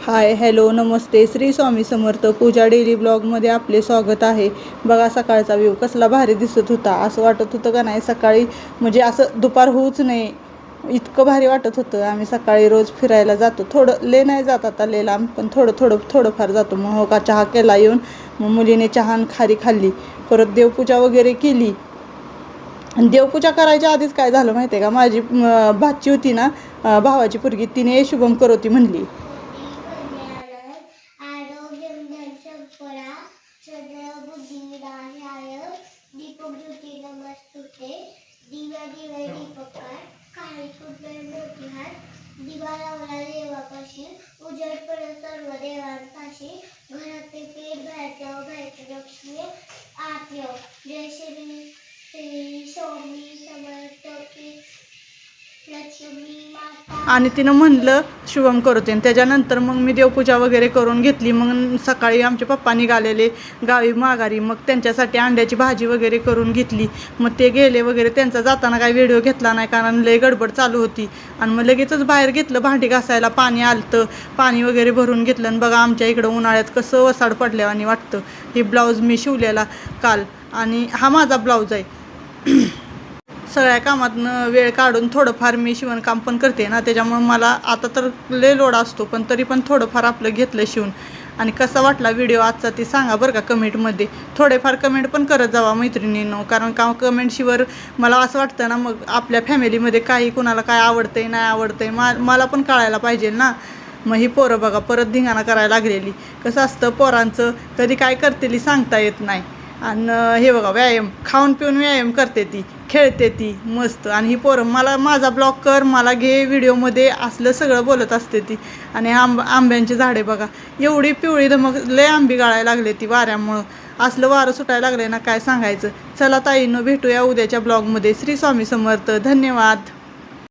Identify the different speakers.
Speaker 1: Hi hello नमस्ते श्री स्वामी समर्थ पूजा daily ब्लॉगमध्ये आपले स्वागत आहे। बघा सकाळचा व्ह्यू कसला भारी दिसत होता। असं वाटत होतं का नाही सकाळी म्हणजे असं दुपार होऊच नाही इतकं भारी वाटत होतं। आम्ही सकाळी रोज फिरायला जातो, थोडं ले नाही जात आता ले लांब, पण थोडंफार जातो। मग हो का चहा केला येऊन, मग मुलीने चहा आणि खारी खाल्ली, परत देवपूजा वगैरे केली। आणि देवपूजा करायच्या आधीच काय झालं माहिती आहे का, माझी भाची होती ना, भावाची पोरगी, तिने शुभम करोती म्हणली।
Speaker 2: दिवा लावला देवापाशी, उजेड पडत सर्व देवांपाशी, घरातले पेट बाहेरच्या लक्ष्मी आत येऊ। जय श्री स्वामी समर्थ की लक्ष्मी माता।
Speaker 1: आणि तिनं म्हणलं शुभम करोती, आणि त्याच्यानंतर मग मी देवपूजा वगैरे करून घेतली। मग सकाळी आमचे पप्पा निघालेले गावी माघारी, मग त्यांच्यासाठी अंड्याची भाजी वगैरे करून घेतली। मग ते गेले वगैरे, त्यांचा जाताना काही व्हिडिओ घेतला नाही कारण लय गडबड चालू होती। आणि मग लगेचच बाहेर घेतलं भांडी घासायला, पाणी आलतं, पाणी वगैरे भरून घेतलं। आणि बघा आमच्या इकडं उन्हाळ्यात कसं वसाड पडल्यावानी वाटतं। हे ब्लाऊज मी शिवलेला काल, आणि हा माझा ब्लाऊज आहे। सगळ्या कामातनं वेळ काढून थोडंफार मी शिवणकाम पण करते ना, त्याच्यामुळे मला आता तर लय लोड असतो, पण तरी पण थोडंफार आपलं घेतलं शिवून। आणि कसा वाटला व्हिडिओ आजचा ते सांगा बरं का कमेंटमध्ये। थोडेफार कमेंट पण करत जावा मैत्रिणींनो, कारण का कमेंटशिवर मला असं वाटतं ना, मग आपल्या फॅमिलीमध्ये काही कुणाला काय आवडतंय नाही आवडतंय मला पण कळायला पाहिजे ना। मग ही पोरं बघा परत धिंगाणा करायला लागलेली। कसं असतं पोरांचं, कधी काय करतेली सांगता येत नाही। आणि हे बघा व्यायाम, खाऊन पिऊन व्यायाम करते ती, खेळते ती मस्त। आणि ही पोरं मला माझा ब्लॉग कर, मला घे व्हिडिओमध्ये, असलं सगळं बोलत असते ती। आणि आंब्यांची झाडे बघा एवढी पिवळी धमक, लय आंबी गाळायला लागले ती वाऱ्यामुळं, असलं वारं सुटायला लागले ना काय सांगायचं। चला ताईंनो, भेटूया उद्याच्या ब्लॉगमध्ये। श्री स्वामी समर्थ, धन्यवाद।